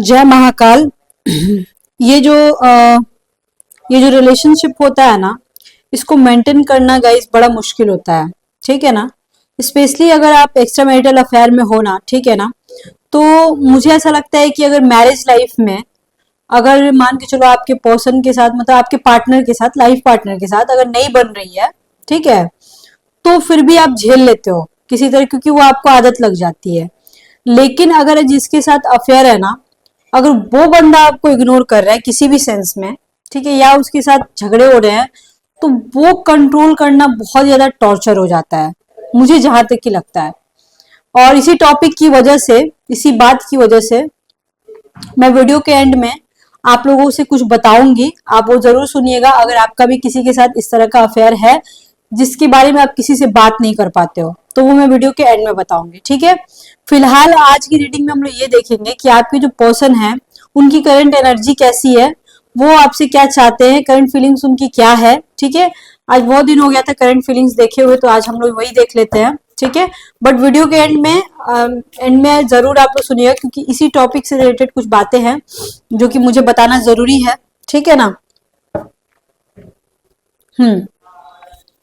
जय महाकाल। ये जो ये जो रिलेशनशिप होता है ना, इसको मेंटेन करना गाइस बड़ा मुश्किल होता है। ठीक है ना, स्पेशली अगर आप एक्स्ट्रा मैरिटल अफेयर में हो ना, ठीक है ना, तो मुझे ऐसा लगता है कि अगर मैरिज लाइफ में, अगर मान के चलो आपके पर्सन के साथ, मतलब आपके पार्टनर के साथ, लाइफ पार्टनर के साथ अगर नहीं बन रही है, ठीक है, तो फिर भी आप झेल लेते हो किसी तरह, क्योंकि वो आपको आदत लग जाती है। लेकिन अगर जिसके साथ अफेयर है ना, अगर वो बंदा आपको इग्नोर कर रहा है किसी भी सेंस में, ठीक है, या उसके साथ झगड़े हो रहे हैं, तो वो कंट्रोल करना बहुत ज्यादा टॉर्चर हो जाता है, मुझे जहां तक कि लगता है। और इसी टॉपिक की वजह से, इसी बात की वजह से मैं वीडियो के एंड में आप लोगों से कुछ बताऊंगी, आप वो जरूर सुनिएगा। अगर आपका भी किसी के साथ इस तरह का अफेयर है जिसके बारे में आप किसी से बात नहीं कर पाते हो, तो वो मैं वीडियो के एंड में बताऊंगी, ठीक है। फिलहाल आज की रीडिंग में हम लोग ये देखेंगे कि आपके जो पर्सन है उनकी करंट एनर्जी कैसी है, वो आपसे क्या चाहते हैं, करंट फीलिंग्स उनकी क्या है, ठीक है। आज बहुत दिन हो गया था करंट फीलिंग्स देखे हुए, तो आज हम लोग वही देख लेते हैं, ठीक है। बट वीडियो के एंड में जरूर आप लोग सुनिएगा, क्योंकि इसी टॉपिक से रिलेटेड कुछ बातें हैं जो कि मुझे बताना जरूरी है, ठीक है ना।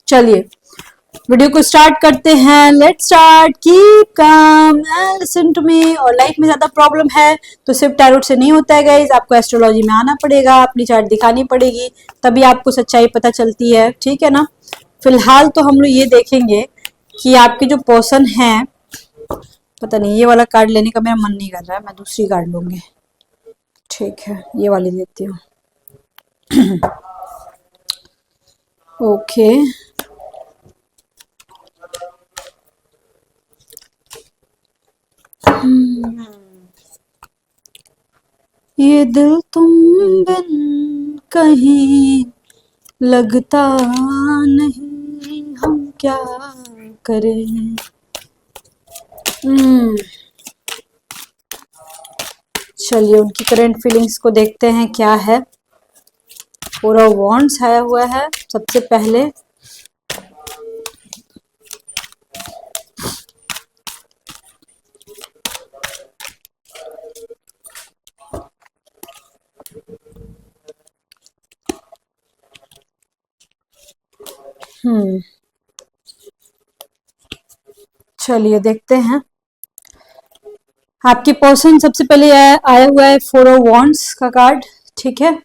चलिए वीडियो को स्टार्ट करते हैं। Let's start. Keep calm and listen to me. और लाइफ में ज्यादा प्रॉब्लम है तो सिर्फ टैरोट से नहीं होता है गाइज, आपको एस्ट्रोलॉजी में आना पड़ेगा, अपनी चार्ट दिखानी पड़ेगी, तभी आपको सच्चाई पता चलती है, ठीक है ना। फिलहाल तो हम लोग ये देखेंगे कि आपके जो पर्सन है, पता नहीं, ये वाला कार्ड लेने का मेरा मन नहीं कर रहा है, मैं दूसरी कार्ड लूंगी, ठीक है, ये वाली लेती हूँ। ओके ये दिल तुम बिन कहीं लगता नहीं, हम क्या करें। चलिए उनकी करंट फीलिंग्स को देखते हैं क्या है। पूरा वॉन्ड्स आया हुआ है सबसे पहले। चलिए देखते हैं। आपके पर्सन सबसे पहले आया हुआ है 4 ऑफ वॉन्ड्स का कार्ड, ठीक है।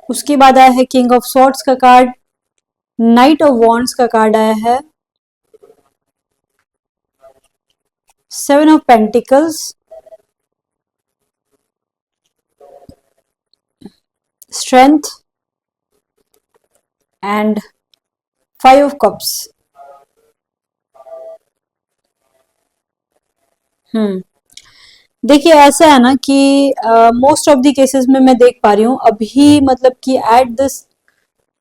उसके बाद आया है किंग ऑफ सॉर्ड्स का कार्ड, नाइट ऑफ वॉन्ड्स का कार्ड आया है, 7 of pentacles, strength and 5 of cups. देखिए ऐसा है ना कि मोस्ट ऑफ द केसेस में मैं देख पा रही हूँ अभी, मतलब कि एट दिस,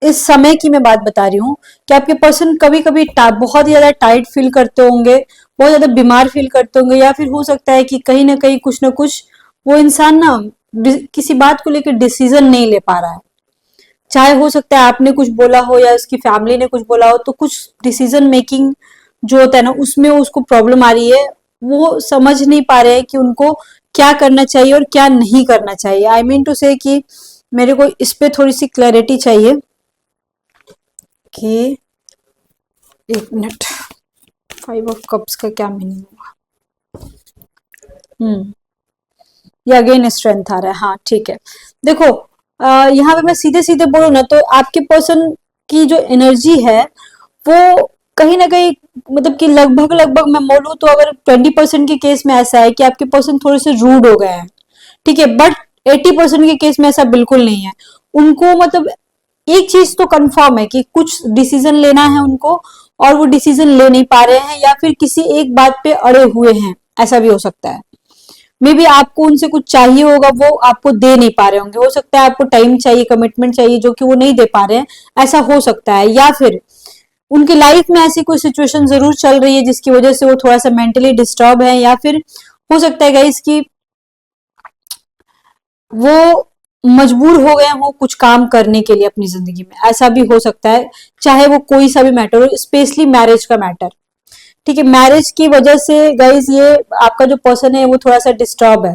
इस समय की मैं बात बता रही हूँ कि आपके पर्सन कभी कभी बहुत ज्यादा टाइट फील करते होंगे, बहुत ज्यादा बीमार फील करते होंगे, या फिर हो सकता है कि कहीं ना कहीं कुछ ना कुछ वो इंसान ना किसी बात को लेकर डिसीजन नहीं ले पा रहा है। चाहे हो सकता है आपने कुछ बोला हो या उसकी फैमिली ने कुछ बोला हो, तो कुछ डिसीजन मेकिंग जो होता है ना, उसमें उसको प्रॉब्लम आ रही है। वो समझ नहीं पा रहे हैं कि उनको क्या करना चाहिए और क्या नहीं करना चाहिए। आई मीन टू से कि मेरे को इस पे थोड़ी सी क्लैरिटी चाहिए कि, एक मिनट, 5 ऑफ कप्स का क्या मीनिंग होगा। ये अगेन स्ट्रेंथ आ रहा है, हाँ ठीक है। देखो यहाँ पे मैं सीधे सीधे बोलूँ ना, तो आपके पर्सन की जो एनर्जी है वो कहीं ना कहीं, मतलब कि लगभग लगभग मैं बोलूँ तो अगर 20% के केस में ऐसा है कि आपके पर्सन थोड़े से रूड हो गए हैं, ठीक है, बट 80% के केस में ऐसा बिल्कुल नहीं है। उनको मतलब एक चीज तो कंफर्म है कि कुछ डिसीजन लेना है उनको, और वो डिसीजन ले नहीं पा रहे हैं, या फिर किसी एक बात पे अड़े हुए हैं, ऐसा भी हो सकता है। मे बी आपको उनसे कुछ चाहिए होगा, वो आपको दे नहीं पा रहे होंगे, हो सकता है आपको टाइम चाहिए, कमिटमेंट चाहिए, जो कि वो नहीं दे पा रहे हैं, ऐसा हो सकता है। या फिर उनकी लाइफ में ऐसी कोई सिचुएशन जरूर चल रही है जिसकी वजह से वो थोड़ा सा मेंटली डिस्टर्ब है, या फिर हो सकता है गाइस कि वो मजबूर हो गए वो कुछ काम करने के लिए अपनी जिंदगी में, ऐसा भी हो सकता है। चाहे वो कोई सा भी मैटर हो, स्पेशली मैरिज का मैटर, ठीक है। मैरिज की वजह से गाइज ये आपका जो पर्सन है वो थोड़ा सा डिस्टर्ब है।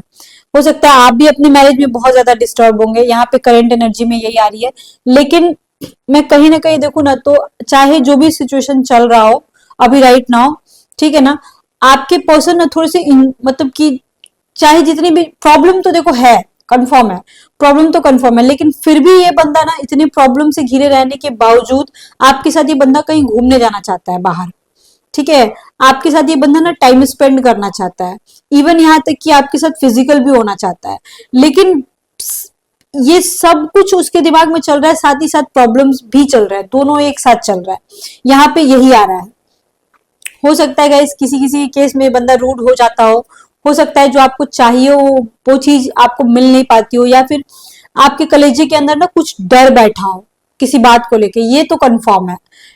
हो सकता है आप भी अपनी मैरिज में बहुत ज्यादा डिस्टर्ब होंगे, यहाँ पे करंट एनर्जी में यही आ रही है। लेकिन मैं कहीं ना कहीं देखूं ना, तो चाहे जो भी सिचुएशन चल रहा हो अभी राइट नाउ, ठीक है ना, आपके पर्सन ना थोड़े से मतलब कि चाहे जितनी भी प्रॉब्लम तो देखो है, कंफर्म है, प्रॉब्लम तो कंफर्म है, लेकिन फिर भी ये बंदा ना इतनी प्रॉब्लम से घिरे रहने के बावजूद आपके साथ ये बंदा कहीं घूमने जाना चाहता है बाहर, ठीक है, आपके साथ ये बंदा ना टाइम स्पेंड करना चाहता है, इवन यहाँ तक कि आपके साथ फिजिकल भी होना चाहता है। लेकिन ये सब कुछ उसके दिमाग में चल रहा है, साथ ही साथ प्रॉब्लम्स भी चल रहा है, दोनों एक साथ चल रहा है, यहाँ पे यही आ रहा है। हो सकता है गाइस किसी किसी केस में बंदा रूड हो जाता हो सकता है जो आपको चाहिए वो चीज आपको मिल नहीं पाती हो, या फिर आपके कलेजे के अंदर ना कुछ डर बैठा हो किसी बात को लेके, ये तो कंफर्म है,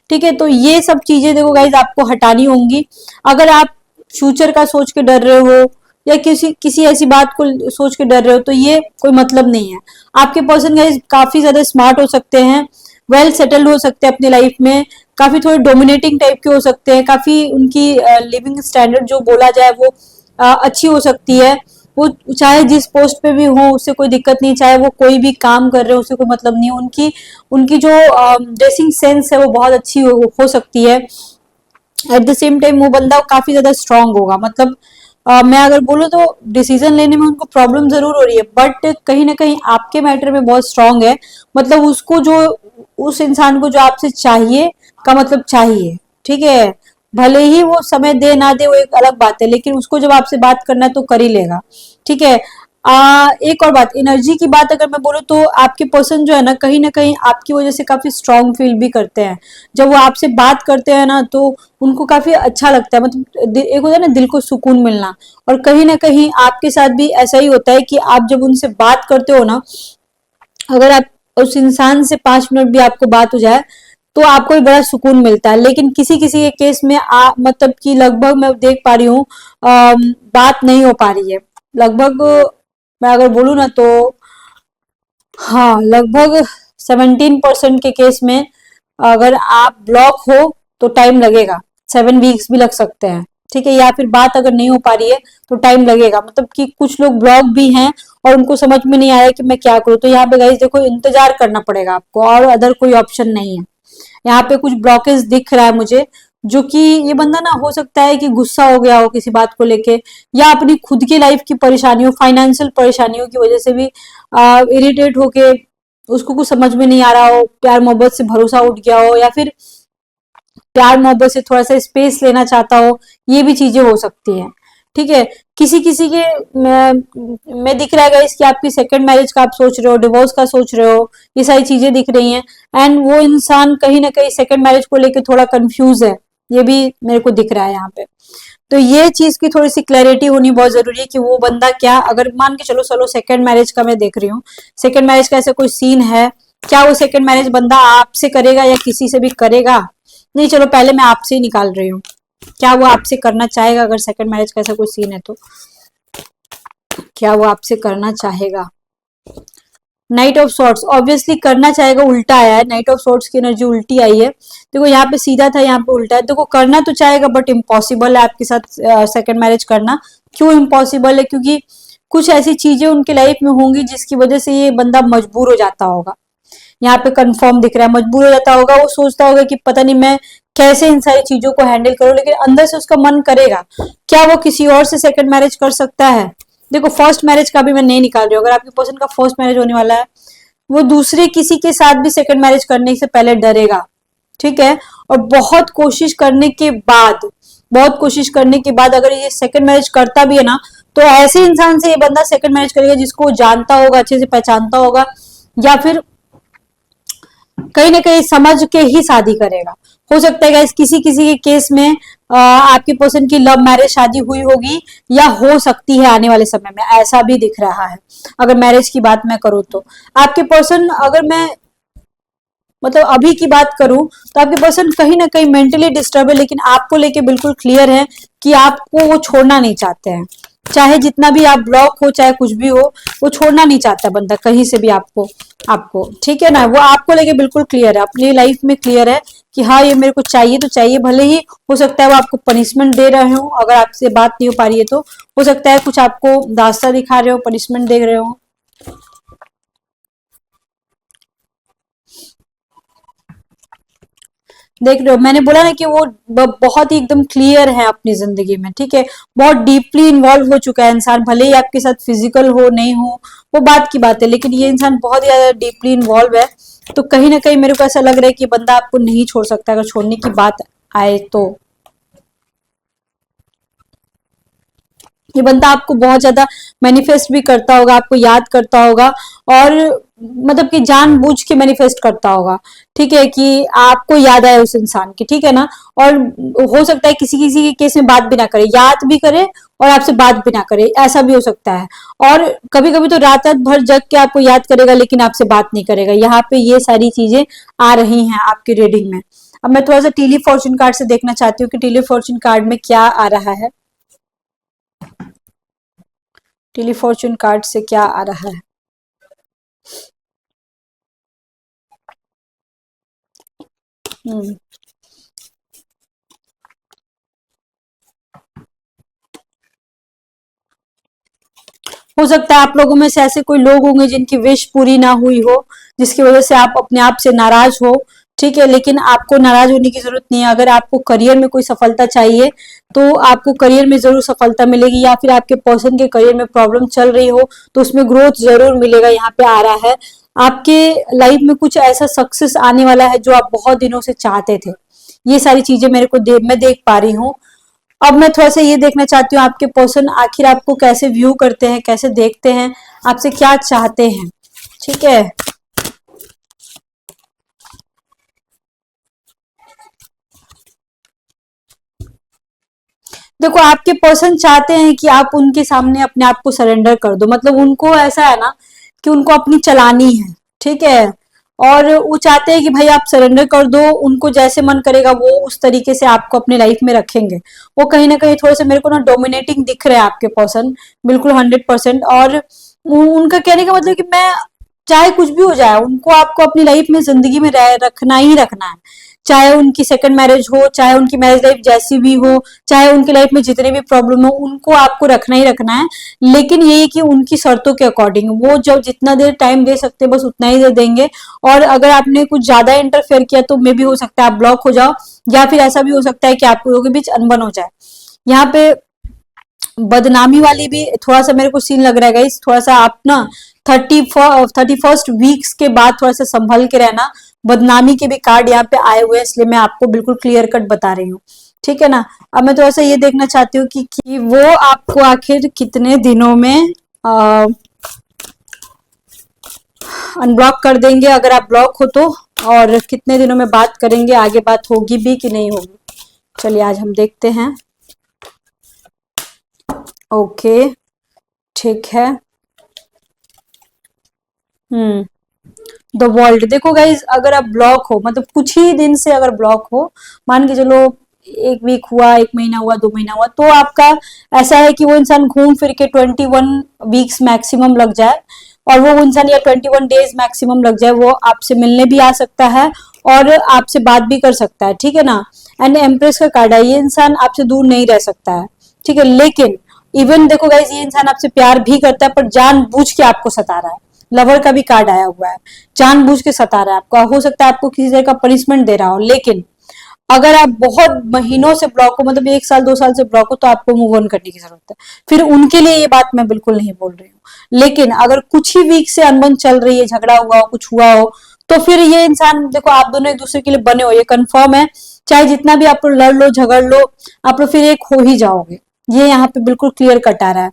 ठीक है। तो ये सब चीजें देखो गाइज आपको हटानी होंगी। अगर आप फ्यूचर का सोच के डर रहे हो या किसी किसी ऐसी बात को सोच के डर रहे हो, तो ये कोई मतलब नहीं है। आपके पर्सन गाइज काफी ज्यादा स्मार्ट हो सकते हैं, वेल सेटल्ड हो सकते हैं अपनी लाइफ में, काफी थोड़े डोमिनेटिंग टाइप के हो सकते हैं, काफी उनकी लिविंग स्टैंडर्ड जो बोला जाए वो अच्छी हो सकती है। वो चाहे जिस पोस्ट पे भी हो उससे कोई दिक्कत नहीं, चाहे वो कोई भी काम कर रहे हो उससे कोई मतलब नहीं, उनकी उनकी जो ड्रेसिंग सेंस है वो बहुत अच्छी हो सकती है। एट द सेम टाइम वो बंदा काफी ज्यादा स्ट्रांग होगा, मतलब मैं अगर बोलूँ तो डिसीजन लेने में उनको प्रॉब्लम जरूर हो रही है, बट कहीं ना कहीं आपके मैटर में बहुत स्ट्रांग है। मतलब उसको जो उस इंसान को जो आपसे चाहिए का मतलब चाहिए, ठीक है, भले ही वो समय दे ना दे वो एक अलग बात है, लेकिन उसको जब आपसे बात करना है तो कर ही लेगा, ठीक है। एक और बात, एनर्जी की बात अगर मैं बोलूँ तो आपके पर्सन जो है ना कहीं आपकी वजह से काफी स्ट्रांग फील भी करते हैं। जब वो आपसे बात करते हैं ना तो उनको काफी अच्छा लगता है, मतलब एक होता है ना दिल को सुकून मिलना, और कहीं ना कहीं आपके साथ भी ऐसा ही होता है कि आप जब उनसे बात करते हो ना, अगर आप उस इंसान से 5 मिनट भी आपको बात हो जाए तो आपको भी बड़ा सुकून मिलता है। लेकिन किसी किसी के केस में मतलब कि लगभग मैं देख पा रही हूँ बात नहीं हो पा रही है, लगभग मैं अगर बोलूँ ना तो हाँ लगभग 17% के केस में अगर आप ब्लॉक हो तो टाइम लगेगा, 7 वीक्स भी लग सकते हैं, ठीक है, या फिर बात अगर नहीं हो पा रही है तो टाइम लगेगा, मतलब कि कुछ लोग ब्लॉक भी हैं और उनको समझ में नहीं आ रहा है कि मैं क्या करूँ। तो यहाँ पे गाइस देखो इंतजार करना पड़ेगा आपको, और अदर कोई ऑप्शन नहीं है। यहाँ पे कुछ ब्लॉकेज दिख रहा है मुझे, जो कि ये बंदा ना हो सकता है कि गुस्सा हो गया हो किसी बात को लेके, या अपनी खुद की लाइफ की परेशानियों फाइनेंशियल परेशानियों की वजह से भी इरिटेट होके उसको कुछ समझ में नहीं आ रहा हो, प्यार मोहब्बत से भरोसा उठ गया हो, या फिर प्यार मोहब्बत से थोड़ा सा स्पेस लेना चाहता हो, ये भी चीजें हो सकती हैं, ठीक है। किसी किसी के में दिख रहा है इसकी आपकी सेकंड मैरिज का आप सोच रहे हो, डिवोर्स का सोच रहे हो, ये सारी चीजें दिख रही हैं। एंड वो इंसान कहीं ना कहीं सेकंड मैरिज को लेकर थोड़ा कंफ्यूज है, ये भी मेरे को दिख रहा है यहाँ पे। तो ये चीज की थोड़ी सी क्लैरिटी होनी बहुत जरूरी है कि वो बंदा क्या, अगर मान के चलो चलो सेकंड मैरिज का मैं देख रही हूँ, सेकंड मैरिज का ऐसा कोई सीन है, क्या वो सेकंड मैरिज बंदा आपसे करेगा या किसी से भी करेगा? नहीं, चलो पहले मैं आपसे ही निकाल रही हूँ, क्या वो आपसे करना चाहेगा? अगर सेकंड मैरिज का ऐसा कोई सीन है तो क्या वो आपसे करना चाहेगा? नाइट ऑफ सॉर्ट्स ऑब्वियसली करना चाहेगा, उल्टा आया है, नाइट ऑफ सॉर्ट्स की एनर्जी उल्टी आई है। देखो यहाँ पे सीधा था, यहाँ पे उल्टा है। देखो करना तो चाहेगा बट इम्पॉसिबल है आपके साथ सेकंड मैरिज करना। क्यों इम्पॉसिबल है? क्योंकि कुछ ऐसी चीजें उनके लाइफ में होंगी जिसकी वजह से ये बंदा मजबूर हो जाता होगा। यहाँ पे कंफर्म दिख रहा है, मजबूर हो जाता होगा, वो सोचता होगा कि पता नहीं मैं कैसे इन सारी चीजों को हैंडल करूं, लेकिन अंदर से उसका मन करेगा। क्या वो किसी और से सेकंड मैरिज कर सकता है? देखो फर्स्ट मैरिज का भी मैं नहीं निकाल रही हूँ, अगर आपकी पर्सन का फर्स्ट मैरिज होने वाला है, वो दूसरे किसी के साथ भी सेकंड मैरिज करने से पहले डरेगा, ठीक है। और बहुत कोशिश करने के बाद अगर ये सेकंड मैरिज करता भी है ना, तो ऐसे इंसान से ये बंदा सेकंड मैरिज करेगा जिसको वो जानता होगा, अच्छे से पहचानता होगा, या फिर कहीं ना कहीं समझ के ही शादी करेगा। हो सकता है गाइस किसी किसी के केस में आपके पर्सन की लव मैरिज शादी हुई होगी, या हो सकती है आने वाले समय में, ऐसा भी दिख रहा है। अगर मैरिज की बात मैं करूँ तो आपके पर्सन, अगर मैं मतलब अभी की बात करूं तो आपके पर्सन कहीं ना कहीं मेंटली डिस्टर्ब है, लेकिन आपको लेके बिल्कुल क्लियर है कि आपको वो छोड़ना नहीं चाहते हैं। चाहे जितना भी आप ब्लॉक हो, चाहे कुछ भी हो, वो छोड़ना नहीं चाहता बंदा कहीं से भी आपको आपको ठीक है ना। वो आपको लेके बिल्कुल क्लियर है, अपनी लाइफ में क्लियर है कि हाँ ये मेरे को चाहिए तो चाहिए, भले ही हो सकता है वो आपको पनिशमेंट दे रहे हो, अगर आपसे बात नहीं हो पा रही है तो हो सकता है कुछ आपको दास्ता दिखा रहे हो, पनिशमेंट दे रहे हो। देख रहे हो, मैंने बोला ना कि वो बहुत ही एकदम क्लियर है अपनी जिंदगी में, ठीक है, बहुत डीपली इन्वॉल्व हो चुका है इंसान, भले ही आपके साथ फिजिकल हो नहीं हो वो बात की बात है, लेकिन ये इंसान बहुत ही ज्यादा डीपली इन्वॉल्व है। तो कहीं ना कहीं मेरे को ऐसा लग रहा है कि बंदा आपको नहीं छोड़ सकता, अगर छोड़ने की बात आए तो। ये बंदा आपको बहुत ज्यादा मैनिफेस्ट भी करता होगा, आपको याद करता होगा, और मतलब कि जानबूझ के मैनिफेस्ट करता होगा, ठीक है, कि आपको याद आए उस इंसान की, ठीक है ना। और हो सकता है किसी किसी के केस में बात भी ना करे, याद भी करे और आपसे बात भी ना करे, ऐसा भी हो सकता है। और कभी कभी तो रात रात भर जग के आपको याद करेगा लेकिन आपसे बात नहीं करेगा। यहाँ पे ये सारी चीजें आ रही हैं आपकी रीडिंग में। अब मैं थोड़ा सा टीली फॉर्चून कार्ड से देखना चाहती हूँ कि टीली फॉर्चून कार्ड में क्या आ रहा है। टीली फॉर्चून कार्ड से क्या आ रहा है। हम्म हो सकता है आप लोगों में से ऐसे कोई लोग होंगे जिनकी विश पूरी ना हुई हो, जिसकी वजह से आप अपने आप से नाराज हो, ठीक है, लेकिन आपको नाराज होने की जरूरत नहीं है। अगर आपको करियर में कोई सफलता चाहिए तो आपको करियर में जरूर सफलता मिलेगी, या फिर आपके पर्सन के करियर में प्रॉब्लम चल रही हो तो उसमें ग्रोथ जरूर मिलेगा। यहाँ पे आ रहा है आपके लाइफ में कुछ ऐसा सक्सेस आने वाला है जो आप बहुत दिनों से चाहते थे। ये सारी चीजें मेरे को मैं देख पा रही हूँ। अब मैं थोड़ा सा ये देखना चाहती हूँ आपके पर्सन आखिर आपको कैसे व्यू करते हैं, कैसे देखते हैं, आपसे क्या चाहते हैं, ठीक है। देखो आपके पर्सन चाहते हैं कि आप उनके सामने अपने आप को सरेंडर कर दो, मतलब उनको ऐसा है ना कि उनको अपनी चलानी है, ठीक है, और वो चाहते हैं कि भाई आप सरेंडर कर दो, उनको जैसे मन करेगा वो उस तरीके से आपको अपने लाइफ में रखेंगे। वो कहीं ना कहीं थोड़े से मेरे को ना डोमिनेटिंग दिख रहे हैं आपके पर्सन, बिल्कुल 100%। और उनका कहने का मतलब कि मैं चाहे कुछ भी हो जाए उनको आपको अपनी लाइफ में जिंदगी में रखना ही रखना है, चाहे उनकी सेकंड मैरिज हो, चाहे उनकी मैरिज लाइफ जैसी भी हो, चाहे उनकी लाइफ में जितने भी प्रॉब्लम हो उनको आपको रखना ही रखना है। लेकिन ये कि उनकी शर्तों के अकॉर्डिंग वो जब जितना देर टाइम दे सकते हैं बस उतना ही देर देंगे। और अगर आपने कुछ ज्यादा इंटरफेयर किया तो मे भी हो सकता है आप ब्लॉक हो जाओ, या फिर ऐसा भी हो सकता है कि आप लोगों के बीच अनबन हो जाए। यहाँ पे बदनामी वाली भी थोड़ा सा मेरे को सीन लग रहा है गाइस, थोड़ा सा आप ना 31st वीक्स के बाद थोड़ा सा संभल के रहना। बदनामी के भी कार्ड यहाँ पे आए हुए हैं, इसलिए मैं आपको बिल्कुल क्लियर कट बता रही हूँ, ठीक है ना। अब मैं थोड़ा सा ये देखना चाहती हूँ कि वो आपको आखिर कितने दिनों में अनब्लॉक कर देंगे अगर आप ब्लॉक हो तो, और कितने दिनों में बात करेंगे, आगे बात होगी भी कि नहीं होगी। चलिए आज हम देखते हैं। ओके, ठीक है। हम्म द वर्ल्ड, देखो गाइज अगर आप ब्लॉक हो, मतलब कुछ ही दिन से अगर ब्लॉक हो, मान के चलो 1 वीक हुआ, 1 महीना हुआ, 2 महीना हुआ, तो आपका ऐसा है कि वो इंसान घूम फिर के 21 वीक्स मैक्सिमम लग जाए, और वो इंसान या 21 डेज मैक्सिमम लग जाए, वो आपसे मिलने भी आ सकता है और आपसे बात भी कर सकता है, ठीक है ना। एंड एम्प्रेस का कार्ड है, ये इंसान आपसे दूर नहीं रह सकता है, ठीक है, लेकिन इवन देखो गाइज ये इंसान आपसे प्यार भी करता है पर जानबूझ के आपको सता रहा है। लवर का भी कार्ड आया हुआ है, जानबूझ के सता रहा है आपको, हो सकता है आपको किसी तरह का पनिशमेंट दे रहा हो। लेकिन अगर आप बहुत महीनों से ब्लॉक हो, मतलब 1 साल 2 साल से ब्लॉक हो, तो आपको मूव ऑन करने की जरूरत है। फिर उनके लिए ये बात मैं बिल्कुल नहीं बोल रही हूँ, लेकिन अगर कुछ ही वीक से अनबन चल रही है, झगड़ा हुआ हो, कुछ हुआ हो, तो फिर ये इंसान देखो आप दोनों एक दूसरे के लिए बने हो, ये कंफर्म है। चाहे जितना भी आप लोग लड़ लो झगड़ लो, आप लोग फिर एक हो ही जाओगे, ये यहाँ पे बिल्कुल क्लियर कट आ रहा है।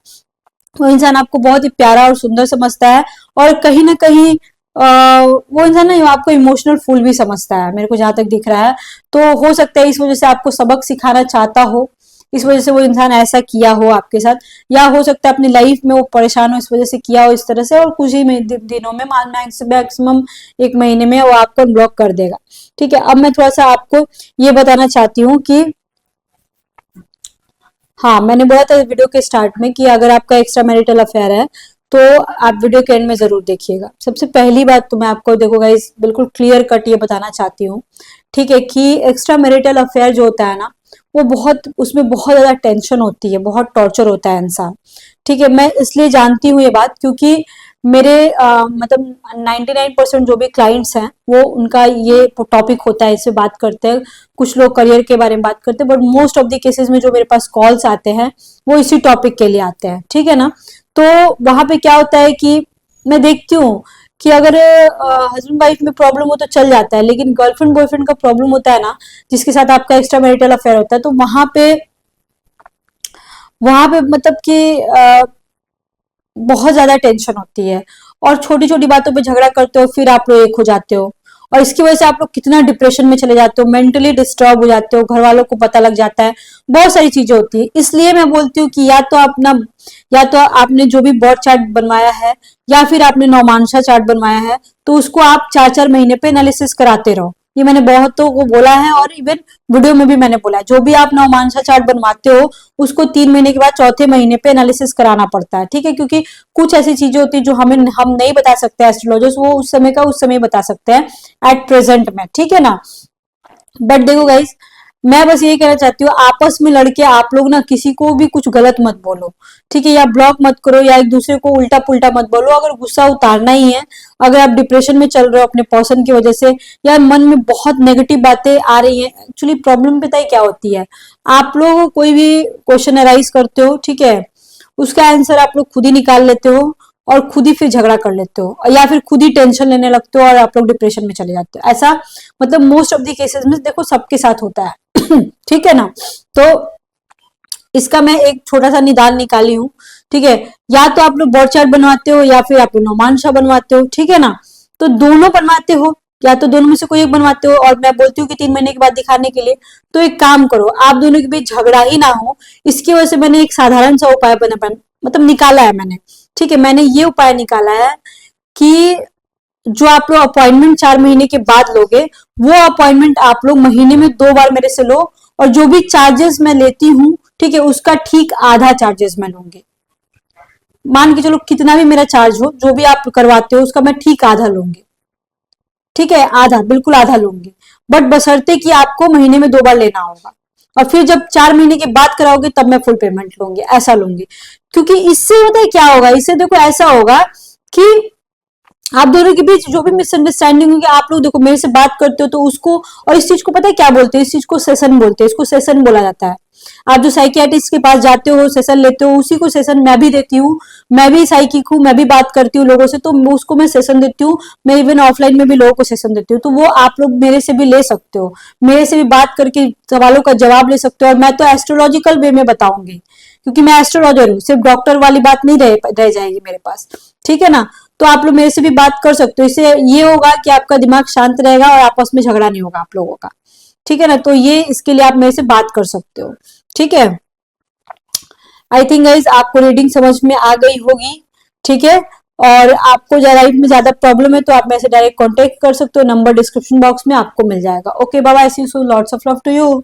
वो इंसान आपको बहुत ही प्यारा और सुंदर समझता है, और कहीं ना कहीं वो इंसान ना आपको इमोशनल फूल भी समझता है, मेरे को जहां तक दिख रहा है। तो हो सकता है इस वजह से आपको सबक सिखाना चाहता हो, इस वजह से वो इंसान ऐसा किया हो आपके साथ, या हो सकता है अपनी लाइफ में वो परेशान हो इस वजह से किया हो इस तरह से, और कुछ ही दिनों में मैक्सिमम 1 महीने में वो आपको ब्लॉक कर देगा, ठीक है। अब मैं थोड़ा सा आपको ये बताना चाहती हूँ कि हाँ, मैंने बोला था वीडियो के स्टार्ट में कि अगर आपका एक्स्ट्रा मैरिटल अफेयर है तो आप वीडियो के एंड में जरूर देखिएगा। सबसे पहली बात तो मैं आपको देखो गाइस बिल्कुल क्लियर कट ये बताना चाहती हूँ, ठीक है, कि एक्स्ट्रा मैरिटल अफेयर जो होता है ना, वो बहुत, उसमें बहुत ज्यादा टेंशन होती है, बहुत टॉर्चर होता है इंसान, ठीक है। मैं इसलिए जानती हूँ ये बात क्योंकि मेरे मतलब 99% जो भी क्लाइंट्स हैं वो उनका ये टॉपिक होता है, इससे बात करते हैं। कुछ लोग करियर के बारे में बात करते हैं, but most of the cases में जो मेरे पास कॉल्स आते हैं वो इसी टॉपिक के लिए आते हैं, ठीक है ना। तो वहां पे क्या होता है कि मैं देखती हूँ कि अगर हस्बैंड वाइफ में प्रॉब्लम हो तो चल जाता है, लेकिन गर्लफ्रेंड बॉयफ्रेंड का प्रॉब्लम होता है ना, जिसके साथ आपका एक्स्ट्रा मैरिटल अफेयर होता है, तो वहां पे मतलब कि बहुत ज्यादा टेंशन होती है, और छोटी छोटी बातों पे झगड़ा करते हो, फिर आप लोग एक हो जाते हो, और इसकी वजह से आप लोग कितना डिप्रेशन में चले जाते हो, मेंटली डिस्टर्ब हो जाते हो, घर वालों को पता लग जाता है, बहुत सारी चीजें होती है। इसलिए मैं बोलती हूँ कि या तो आपने जो भी बॉड चार्ट बनवाया है, या फिर आपने नौमांशा चार्ट बनवाया है, तो उसको आप 4-4 महीने पे एनालिसिस कराते रहो। ये मैंने बहुतों को बोला है, और इवन वीडियो में भी मैंने बोला है, जो भी आप नौमांशा चार्ट बनवाते हो उसको 3 महीने के बाद चौथे महीने पे एनालिसिस कराना पड़ता है, ठीक है, क्योंकि कुछ ऐसी चीजें होती है जो हम नहीं बता सकते एस्ट्रोलॉजर्स, वो उस समय का उस समय बता सकते हैं एट प्रेजेंट में, ठीक है ना। बट देखो गाइस, मैं बस यही कहना चाहती हूँ, आपस में लड़के आप लोग ना किसी को भी कुछ गलत मत बोलो, ठीक है, या ब्लॉक मत करो, या एक दूसरे को उल्टा पुल्टा मत बोलो। अगर गुस्सा उतारना ही है, अगर आप डिप्रेशन में चल रहे हो अपने पर्सन की वजह से, या मन में बहुत नेगेटिव बातें आ रही हैं, एक्चुअली प्रॉब्लम पता है क्या होती है, आप लोग कोई भी क्वेश्चन अराइज करते हो, ठीक है, उसका आंसर आप लोग खुद ही निकाल लेते हो, और खुद ही फिर झगड़ा कर लेते हो, या फिर खुद ही टेंशन लेने लगते हो और आप लोग डिप्रेशन में चले जाते हो। ऐसा मतलब मोस्ट ऑफ द केसेस में देखो सबके साथ होता है ठीक है ना। तो इसका मैं एक छोटा सा निदान निकाली हूँ, ठीक है। या तो आप लोग बॉड चार्ट बनवाते हो, या फिर आप लोग नौमांशा बनवाते हो, ठीक है ना। तो दोनों बनवाते हो, या तो दोनों में से कोई एक बनवाते हो, और मैं बोलती हूँ कि 3 महीने के बाद दिखाने के लिए। तो एक काम करो, आप दोनों के बीच झगड़ा ही ना हो, इसकी वजह से मैंने एक साधारण सा उपाय मतलब निकाला है मैंने, ठीक है। मैंने ये उपाय निकाला है कि जो आप लोग अपॉइंटमेंट 4 महीने के बाद लोगे, वो अपॉइंटमेंट आप लोग महीने में 2 बार मेरे से लो, और जो भी चार्जेस मैं लेती हूँ, ठीक है, उसका ठीक आधा चार्जेस मैं लूंगी। मान के चलो कितना भी मेरा चार्ज हो, जो भी आप करवाते हो उसका मैं ठीक आधा लूंगी, ठीक है, आधा, बिल्कुल आधा लूंगी। बट बशर्ते कि आपको महीने में 2 बार लेना होगा, और फिर जब 4 महीने के बाद कराओगे तब मैं फुल पेमेंट लूंगी, ऐसा लूंगी। क्योंकि इससे होता है क्या होगा, इससे देखो ऐसा होगा कि आप दोनों के बीच जो भी मिसअंडरस्टैंडिंग होगी, आप लोग देखो मेरे से बात करते हो तो उसको, और इस चीज को पता है क्या बोलते हैं, इस चीज को सेशन बोलते हैं, इसको सेशन बोला जाता है। आप जो साइकियाट्रिस्ट के पास जाते हो, सेशन लेते हो, उसी को सेशन मैं भी देती हूँ। मैं भी साइकिक हूँ, मैं भी बात करती हूँ लोगों से, तो उसको मैं सेशन देती हूँ। मैं इवन ऑफलाइन में भी लोगों को सेशन देती हूँ, तो वो आप लोग मेरे से भी ले सकते हो, मेरे से भी बात करके सवालों का जवाब ले सकते हो। और मैं तो एस्ट्रोलॉजिकल वे में बताऊंगी, क्योंकि मैं एस्ट्रोलॉजर हूँ, सिर्फ डॉक्टर वाली बात नहीं रह जाएगी मेरे पास, ठीक है ना। तो आप लोग मेरे से भी बात कर सकते हो, इससे ये होगा कि आपका दिमाग शांत रहेगा और आपस में झगड़ा नहीं होगा आप लोगों का, ठीक है ना। तो ये इसके लिए आप मेरे से बात कर सकते हो, ठीक है। आई थिंक गाइज आपको रीडिंग समझ में आ गई होगी, ठीक है। और आपको राइट में ज्यादा प्रॉब्लम है तो आप मेरे से डायरेक्ट कांटेक्ट कर सकते हो, नंबर डिस्क्रिप्शन बॉक्स में आपको मिल जाएगा। Okay bye bye, see you soon, lots of love to you.